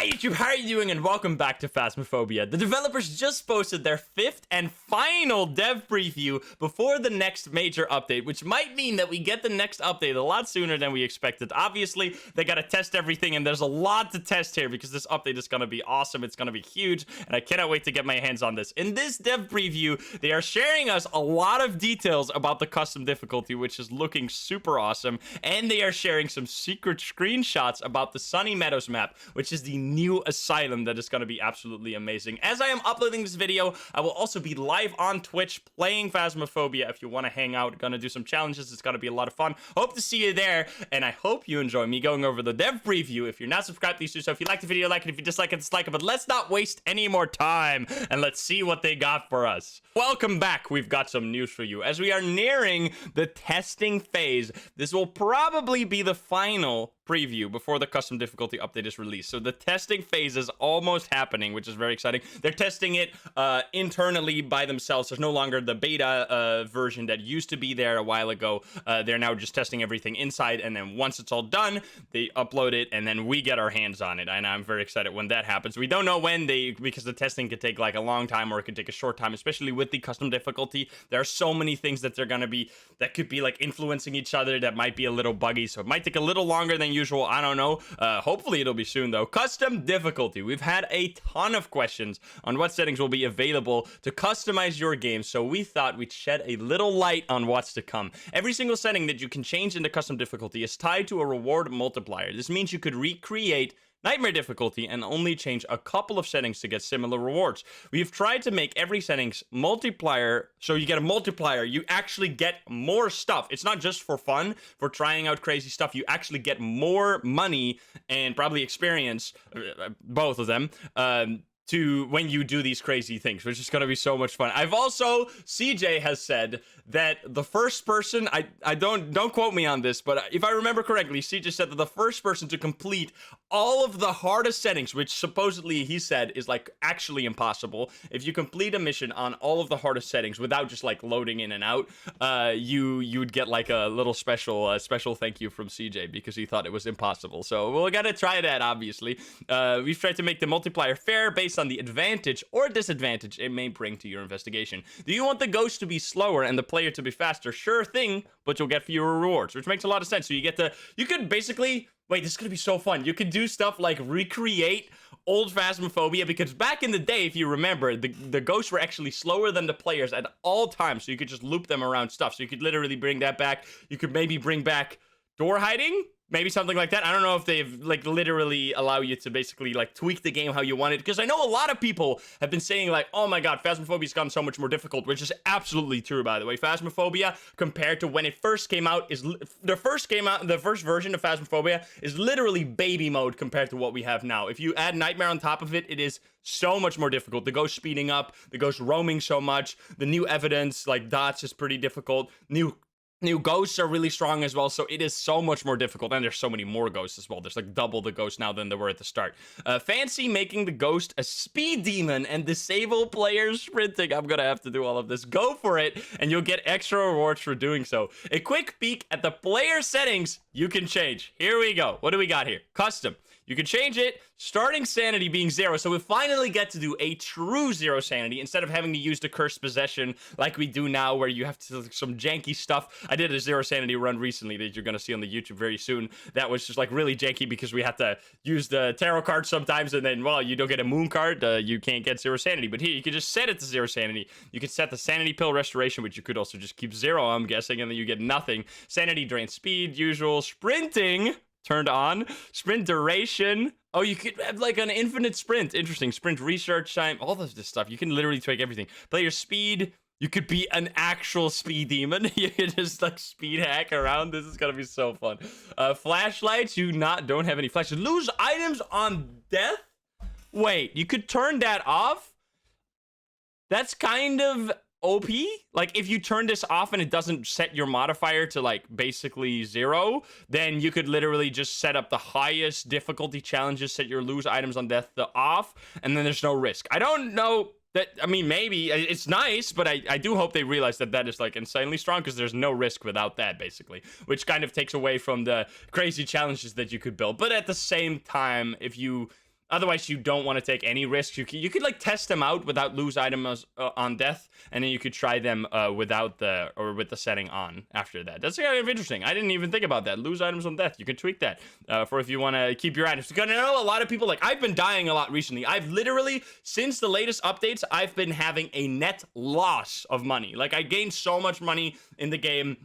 Hi YouTube, how are you doing, and welcome back to Phasmophobia. The developers just posted their 5th and final dev preview before the next major update, which might mean that we get the next update a lot sooner than we expected. Obviously, they gotta test everything, and there's a lot to test here because this update is gonna be awesome, it's gonna be huge, and I cannot wait to get my hands on this. In this dev preview, they are sharing us a lot of details about the custom difficulty, which is looking super awesome, and they are sharing some secret screenshots about the Sunny Meadows map, which is the new Asylum that is going to be absolutely amazing. As I am uploading this video, I will also be live on Twitch playing Phasmophobia. If you want to hang out, gonna do some challenges, it's going to be a lot of fun. Hope to see you there, and I hope you enjoy me going over the dev preview. If you're not subscribed, please do so. If you like the video, like it. If you dislike it, dislike it. But let's not waste any more time, and let's see what they got for us. Welcome back. We've got some news for you. As we are nearing the testing phase, this will probably be the final preview before the custom difficulty update is released. So the testing phase is almost happening, which is very exciting. They're testing it internally by themselves. There's no longer the beta version that used to be there a while ago. They're now just testing everything inside, and then once it's all done, they upload it, and then we get our hands on it. And I'm very excited when that happens. We don't know when because the testing could take like a long time, or it could take a short time, especially with the custom difficulty. There are so many things that that could be like influencing each other that might be a little buggy, so it might take a little longer than usual. I don't know. Hopefully it'll be soon though. Custom difficulty. We've had a ton of questions on what settings will be available to customize your game, so we thought we'd shed a little light on what's to come. Every single setting that you can change in the custom difficulty is tied to a reward multiplier. This means you could recreate Nightmare difficulty and only change a couple of settings to get similar rewards. We've tried to make every settings multiplier, so you get a multiplier. You actually get more stuff. It's not just for fun, for trying out crazy stuff. You actually get more money and probably experience, both of them, to when you do these crazy things, which is going to be so much fun. I've also, CJ has said that the first person, I don't quote me on this, but if I remember correctly, CJ said that the first person to complete all of the hardest settings, which supposedly he said is like actually impossible, if you complete a mission on all of the hardest settings without just like loading in and out, you would get like a little special thank you from CJ because he thought it was impossible. So we're gonna try that, obviously. We've tried to make the multiplier fair based on the advantage or disadvantage it may bring to your investigation. Do you want the ghost to be slower and the player to be faster? Sure thing, but you'll get fewer rewards, which makes a lot of sense. So you could basically, wait, this is gonna be so fun. You could do stuff like recreate old Phasmophobia, because back in the day, if you remember, the ghosts were actually slower than the players at all times, so you could just loop them around stuff. So you could literally bring that back. You could maybe bring back door hiding, maybe something like that. I don't know if they've like literally allow you to basically like tweak the game how you want it, because I know a lot of people have been saying like, oh my god, Phasmophobia's gotten so much more difficult, which is absolutely true, by the way. Phasmophobia, compared to when it first came out, the first version of Phasmophobia is literally baby mode compared to what we have now. If you add Nightmare on top of it, it is so much more difficult. The ghost speeding up, the ghost roaming so much, the new evidence like dots is pretty difficult. New ghosts are really strong as well, so it is so much more difficult, and there's so many more ghosts as well. There's like double the ghosts now than there were at the start. Fancy making the ghost a speed demon and disable players sprinting. I'm gonna have to do all of this. Go for it, and you'll get extra rewards for doing so. A quick peek at the player settings you can change. Here we go. What do we got here? Custom. You can change it, starting sanity being 0, so we finally get to do a true 0 sanity instead of having to use the cursed possession like we do now, where you have to do some janky stuff. I did a 0 sanity run recently that you're going to see on the YouTube very soon. That was just like really janky because we had to use the tarot card sometimes, and then, well, you don't get a moon card, you can't get 0 sanity. But here, you can just set it to 0 sanity. You can set the sanity pill restoration, which you could also just keep 0, I'm guessing, and then you get nothing. Sanity drain speed, usual. Sprinting turned on. Sprint duration. Oh, you could have like an infinite sprint. Interesting. Sprint research time. All of this stuff. You can literally tweak everything. Player speed. You could be an actual speed demon. You could just like speed hack around. This is gonna be so fun. Flashlights. You don't have any flashes. Lose items on death. Wait, you could turn that off? That's kind of OP. Like, if you turn this off and it doesn't set your modifier to like basically 0, then you could literally just set up the highest difficulty challenges, set your lose items on death to off, and then there's no risk. I don't know that, I mean, maybe it's nice, but I do hope they realize that is like insanely strong, because there's no risk without that, basically, which kind of takes away from the crazy challenges that you could build. But at the same time, if you Otherwise, you don't want to take any risks. You could like test them out without lose items on death, and then you could try them without with the setting on after that. That's kind of interesting. I didn't even think about that. Lose items on death. You can tweak that for if you want to keep your items. Because I know a lot of people, like, I've been dying a lot recently. I've literally, since the latest updates, I've been having a net loss of money. Like, I gained so much money in the game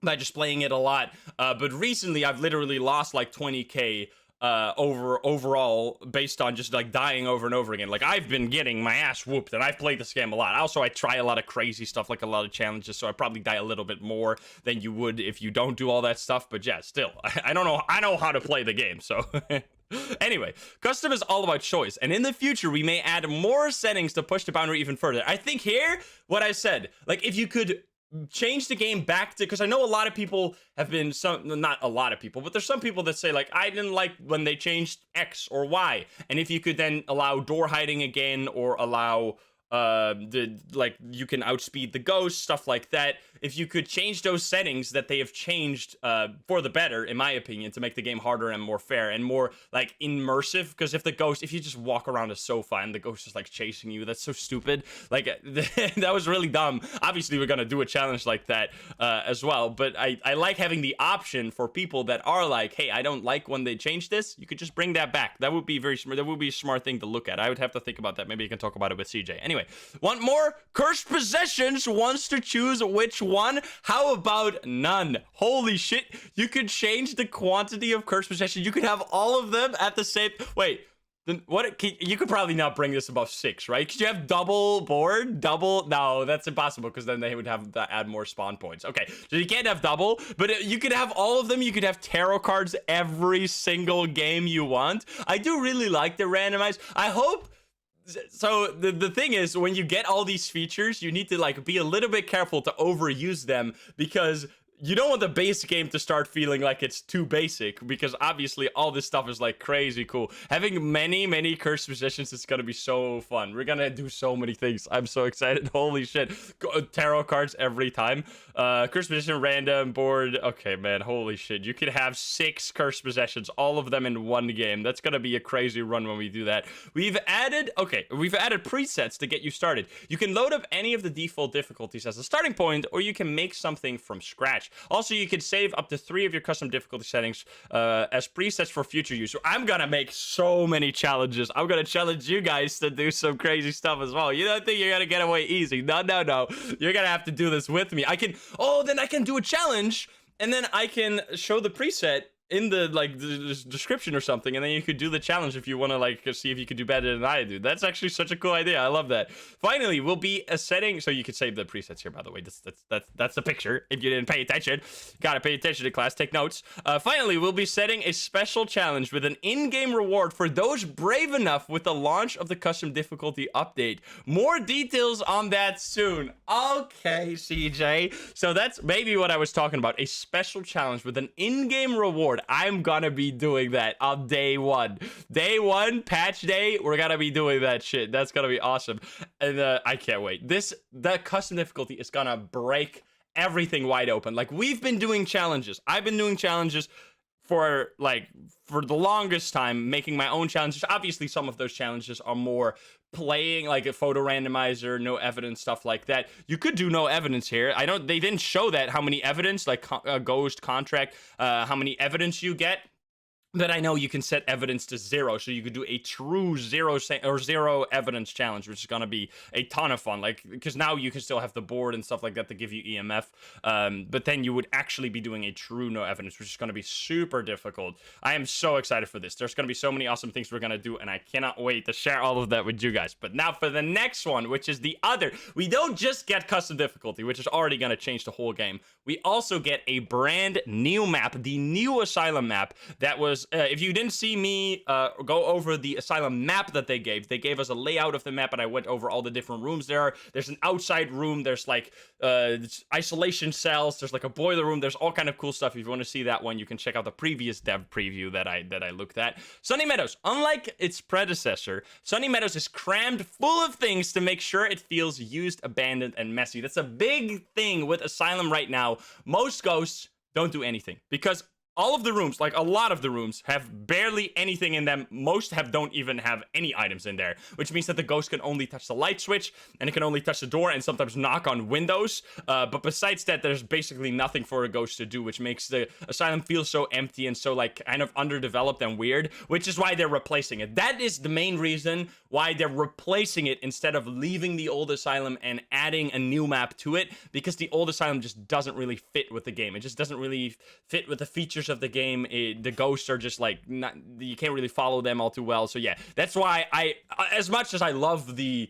by just playing it a lot. But recently, I've literally lost like 20K overall based on just like dying over and over again. Like, I've been getting my ass whooped, and I've played this game a lot. Also, I try a lot of crazy stuff, like a lot of challenges, so I probably die a little bit more than you would if you don't do all that stuff. But yeah, still, I don't know. I know how to play the game, so anyway, custom is all about choice, and in the future we may add more settings to push the boundary even further. I think here, what I said, like, if you could change the game back to, because I know a lot of people have been, not a lot of people, but there's some people that say, like, I didn't like when they changed X or Y, and if you could then allow door hiding again, or allow like, you can outspeed the ghost, stuff like that. If you could change those settings that they have changed for the better, in my opinion, to make the game harder and more fair and more like immersive. Because if you just walk around a sofa and the ghost is like chasing you, that's so stupid. Like, that was really dumb. Obviously, we're gonna do a challenge like that as well, but I like having the option for people that are like, hey, I don't like when they change this. You could just bring that back. That would be very smart. That would be a smart thing to look at. I would have to think about that. Maybe you can talk about it with CJ. Anyway, want more? Cursed Possessions wants to choose which one. How about none? Holy shit. You could change the quantity of Cursed Possessions. You could have all of them at the same... Wait. Then what? You could probably not bring this above 6, right? Could you have double board? Double? No, that's impossible, because then they would have to add more spawn points. Okay, so you can't have double, but you could have all of them. You could have tarot cards every single game you want. I do really like the randomized. I hope... So the thing is, when you get all these features, you need to like be a little bit careful to overuse them, because you don't want the base game to start feeling like it's too basic, because obviously all this stuff is like crazy cool. Having many cursed possessions is gonna be so fun. We're gonna do so many things. I'm so excited. Holy shit. Tarot cards every time. Cursed possession, random, board. Okay, man, holy shit. You could have 6 cursed possessions, all of them in one game. That's gonna be a crazy run when we do that. We've added presets to get you started. You can load up any of the default difficulties as a starting point, or you can make something from scratch. Also, you can save up to 3 of your custom difficulty settings as presets for future use. So I'm gonna make so many challenges. I'm gonna challenge you guys to do some crazy stuff as well. You don't think you're gonna get away easy? No. You're gonna have to do this with me. Then I can do a challenge, and then I can show the preset in the like the description or something, and then you could do the challenge if you want to like see if you could do better than I do. That's actually such a cool idea. I love that. Finally, will be a setting, so you could save the presets here, by the way. That's the picture. If you didn't pay attention, gotta pay attention to class, take notes. Finally, we'll be setting a special challenge with an in-game reward for those brave enough with the launch of the custom difficulty update. More details on that soon. Okay, CJ. So that's maybe what I was talking about, a special challenge with an in-game reward. I'm gonna be doing that on day 1. Day 1, patch day, we're gonna be doing that shit. That's gonna be awesome. And I can't wait. That custom difficulty is gonna break everything wide open. Like, we've been doing challenges. I've been doing challenges for the longest time, making my own challenges. Obviously, some of those challenges are more playing, like a photo randomizer, no evidence, stuff like that. You could do no evidence here. They didn't show that, how many evidence, like ghost, contract, how many evidence you get. But I know you can set evidence to 0, so you could do a true zero evidence challenge, which is gonna be a ton of fun. Like, because now you can still have the board and stuff like that to give you EMF, but then you would actually be doing a true no evidence, which is gonna be super difficult. I am so excited for this. There's gonna be so many awesome things we're gonna do, and I cannot wait to share all of that with you guys. But now for the next one, which is the other. We don't just get custom difficulty, which is already gonna change the whole game. We also get a brand new map, the new Asylum map that was. If you didn't see me go over the Asylum map that they gave us a layout of the map, and I went over all the different rooms there. There's an outside room, there's like isolation cells, there's like a boiler room, there's all kind of cool stuff. If you want to see that one, you can check out the previous dev preview that I looked at. Sunny Meadows, unlike its predecessor, Sunny Meadows is crammed full of things to make sure it feels used, abandoned, and messy. That's a big thing with Asylum right now. Most ghosts don't do anything, because all of the rooms, like a lot of the rooms, have barely anything in them. Most don't even have any items in there, which means that the ghost can only touch the light switch, and it can only touch the door and sometimes knock on windows. But besides that, there's basically nothing for a ghost to do, which makes the asylum feel so empty and so like kind of underdeveloped and weird, which is why they're replacing it. That is the main reason why they're replacing it instead of leaving the old asylum and adding a new map to it, because the old asylum just doesn't really fit with the game. It just doesn't really fit with the features of the game. The ghosts are just like not, you can't really follow them all too well. So yeah, that's why as much as I love the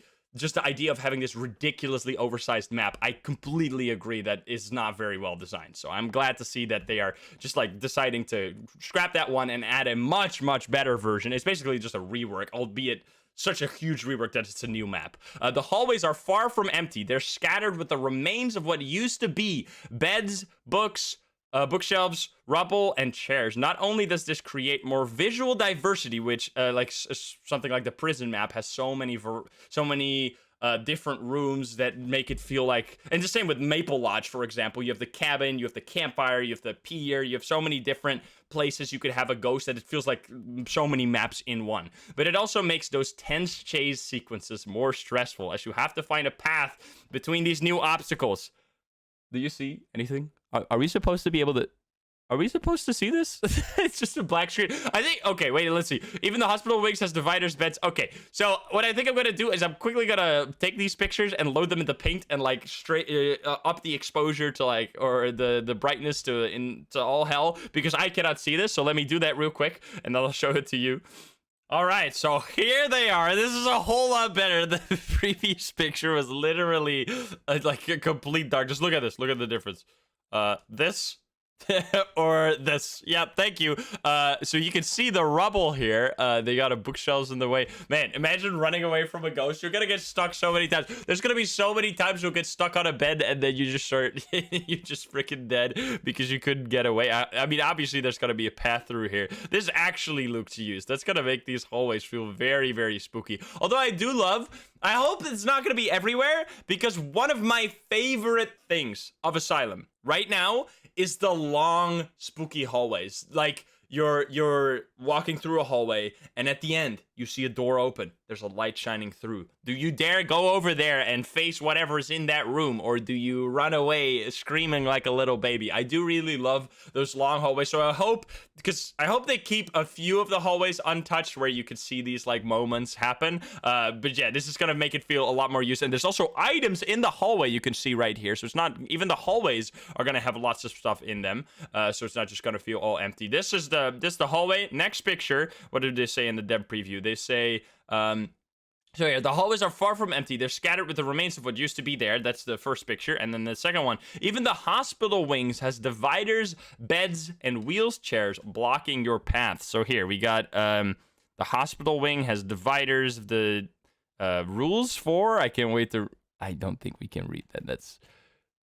idea of having this ridiculously oversized map, I completely agree that it's not very well designed. So I'm glad to see that they are just like deciding to scrap that one and add a much better version. It's basically just a rework, albeit such a huge rework that it's a new map. The hallways are far from empty. They're scattered with the remains of what used to be beds, books, bookshelves, rubble, and chairs. Not only does this create more visual diversity, which something like the prison map has so many different rooms that make it feel like, and the same with Maple Lodge, for example. You have the cabin, you have the campfire, you have the pier, you have so many different places you could have a ghost that it feels like so many maps in one. But it also makes those tense chase sequences more stressful, as you have to find a path between these new obstacles. Do you see anything? Are we supposed to be able to... Are we supposed to see this? It's just a black screen. I think... Okay, wait, let's see. Even the hospital wings has dividers, beds. Okay, so what I think I'm going to do is I'm quickly going to take these pictures and load them into Paint and, like, straight up the exposure to, like, or the brightness to all hell, because I cannot see this. So let me do that real quick, and then I'll show it to you. All right, so here they are. This is a whole lot better. The previous picture was literally like a complete dark. Just look at this. Look at the difference. This or this. Yeah, thank you. So you can see the rubble here. They got a bookshelves in the way. Man, imagine running away from a ghost. You're gonna get stuck so many times. There's gonna be so many times you'll get stuck on a bed and then you just start, you're just freaking dead because you couldn't get away. I mean, obviously there's gonna be a path through here. This actually looks used. That's gonna make these hallways feel very spooky. Although I do love, I hope it's not gonna be everywhere, because one of my favorite things of Asylum right now is the long spooky hallways. Like you're walking through a hallway and at the end you see a door open. There's a light shining through. Do you dare go over there and face whatever's in that room, or do you run away screaming like a little baby? I do really love those long hallways. So I hope they keep a few of the hallways untouched where you can see these like moments happen. But yeah, this is gonna make it feel a lot more used. And there's also items in the hallway you can see right here. So it's not, even the hallways are gonna have lots of stuff in them. So it's not just gonna feel all empty. This is the hallway. Next picture. What did they say in the dev preview? They say, so yeah, the hallways are far from empty. They're scattered with the remains of what used to be there. That's the first picture. And then the second one, even the hospital wings has dividers, beds, and wheelchairs blocking your path. So here we got the hospital wing has dividers. The rules for, I can't wait to, I don't think we can read that.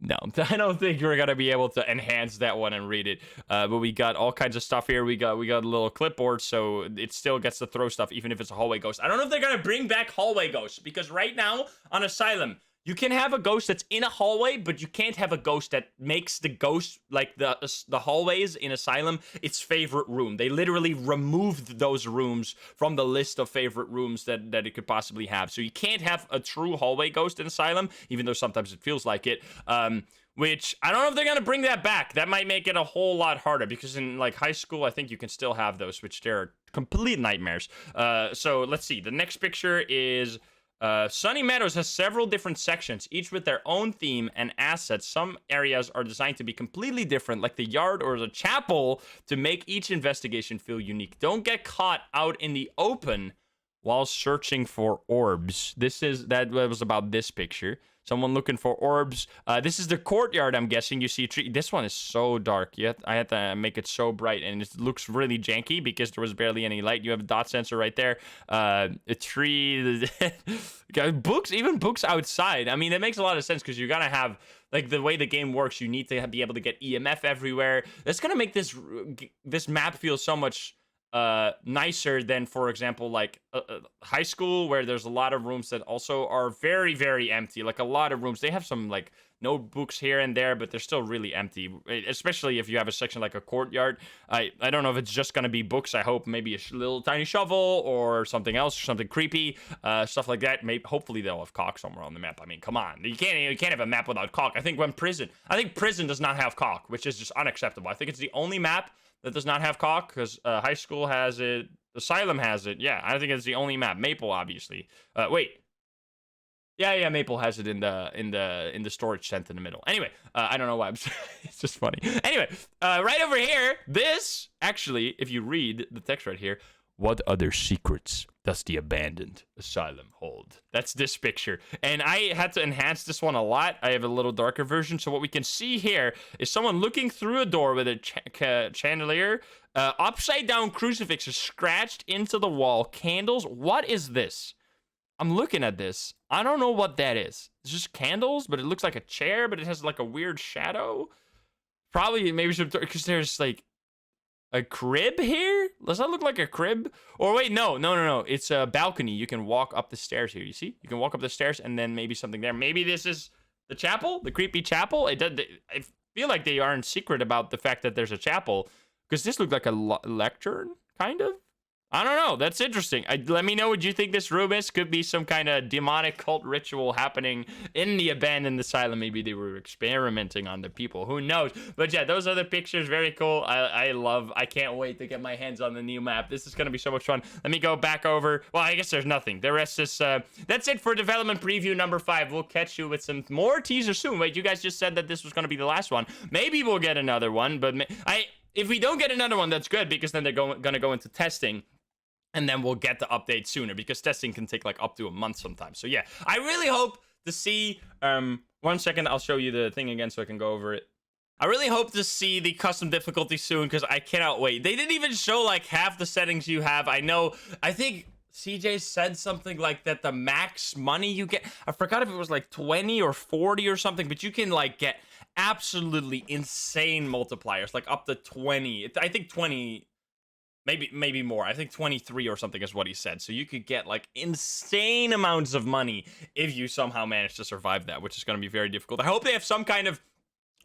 No, I don't think we're gonna be able to enhance that one and read it. But we got all kinds of stuff here. We got a little clipboard, so it still gets to throw stuff, even if it's a hallway ghost. I don't know if they're gonna bring back hallway ghosts, because right now on Asylum, you can have a ghost that's in a hallway, but you can't have a ghost that makes the ghost, like the hallways in Asylum, its favorite room. They literally removed those rooms from the list of favorite rooms that it could possibly have. So you can't have a true hallway ghost in Asylum, even though sometimes it feels like it. Which I don't know if they're gonna bring that back. That might make it a whole lot harder, because in like high school, I think you can still have those, which they're complete nightmares. So let's see. The next picture is Sunny Meadows has several different sections, each with their own theme and assets. Some areas are designed to be completely different, like the yard or the chapel, to make each investigation feel unique. Don't get caught out in the open while searching for orbs. That was about this picture. Someone looking for orbs. This is the courtyard, I'm guessing. You see a tree. This one is so dark. I had to make it so bright, and it looks really janky because there was barely any light. You have a dot sensor right there. A tree. Books, even books outside. I mean, it makes a lot of sense, because you're going to have, like, the way the game works, you need to be able to get EMF everywhere. That's going to make this map feel so much nicer than, for example, like high school, where there's a lot of rooms that also are very, very empty. Like a lot of rooms, they have some like notebooks here and there, but they're still really empty, especially if you have a section like a courtyard. I don't know if it's just gonna be books. I hope maybe a little tiny shovel or something else, or something creepy, stuff like that. Maybe, hopefully they'll have caulk somewhere on the map. I mean, come on, you can't have a map without caulk. I think prison does not have caulk, which is just unacceptable. I think it's the only map that does not have caulk, because high school has it, Asylum has it. Yeah, I think it's the only map. Maple, obviously. Wait. Yeah, Maple has it in the storage tent in the middle. Anyway, I don't know why. It's just funny. Anyway, right over here, this actually, if you read the text right here, what other secrets does the abandoned asylum hold? That's this picture. And I had to enhance this one a lot. I have a little darker version. So what we can see here is someone looking through a door with a chandelier. Upside down crucifixes scratched into the wall. Candles. What is this? I'm looking at this. I don't know what that is. It's just candles, but it looks like a chair, but it has like a weird shadow. Probably maybe some, because there's like a crib here? Does that look like a crib? Or wait, no. It's a balcony. You can walk up the stairs here. You see? You can walk up the stairs and then maybe something there. Maybe this is the chapel? The creepy chapel? I feel like they aren't secret about the fact that there's a chapel, because this looked like a lectern, kind of. I don't know. That's interesting. Let me know what you think this room is. Could be some kind of demonic cult ritual happening in the abandoned asylum. Maybe they were experimenting on the people. Who knows? But yeah, those are the pictures. Very cool. I can't wait to get my hands on the new map. This is going to be so much fun. Let me go back over. Well, I guess there's nothing. The rest is, that's it for development preview number 5. We'll catch you with some more teasers soon. Wait, you guys just said that this was going to be the last one. Maybe we'll get another one, but if we don't get another one, that's good, because then they're going to go into testing. And then we'll get the update sooner, because testing can take like up to a month sometimes. So yeah, I really hope to see, 1 second, I'll show you the thing again so I can go over it. I really hope to see the custom difficulty soon, because I cannot wait. They didn't even show like half the settings you have. I think CJ said something like that the max money you get, I forgot if it was like 20 or 40 or something, but you can like get absolutely insane multipliers, like up to 20. I think 20... Maybe more. I think 23 or something is what he said. So you could get like insane amounts of money if you somehow manage to survive that, which is going to be very difficult. I hope they have some kind of...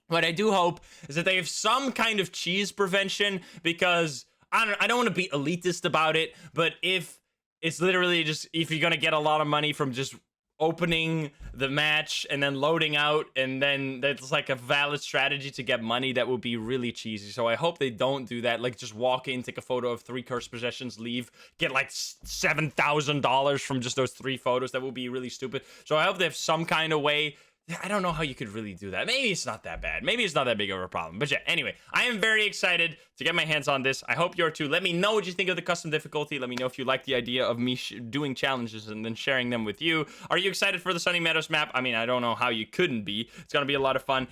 What I do hope is that they have some kind of cheese prevention, because I don't want to be elitist about it, but if it's literally just, if you're going to get a lot of money from just opening the match and then loading out, and then that's like a valid strategy to get money, that would be really cheesy. So I hope they don't do that. Like, just walk in, take a photo of 3 cursed possessions, leave, get like $7,000 from just those 3 photos. That would be really stupid. So I hope they have some kind of way. I don't know how you could really do that. Maybe it's not that bad. Maybe it's not that big of a problem. But yeah, anyway, I am very excited to get my hands on this. I hope you are too. Let me know what you think of the custom difficulty. Let me know if you like the idea of me doing challenges and then sharing them with you. Are you excited for the Sunny Meadows map? I mean, I don't know how you couldn't be. It's going to be a lot of fun.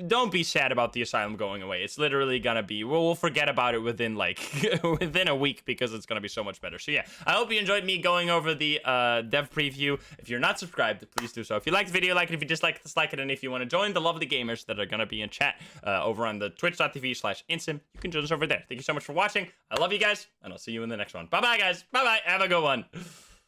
Don't be sad about the asylum going away. It's literally going to be, we'll forget about it within like, within a week, because it's going to be so much better. So yeah, I hope you enjoyed me going over the dev preview. If you're not subscribed, please do so. If you liked the video, like it. If you dislike it, and if you want to join the lovely gamers that are going to be in chat over on the twitch.tv/insim, you can join us over there. Thank you so much for watching. I love you guys, and I'll see you in the next one. Bye-bye, guys. Bye-bye. Have a good one.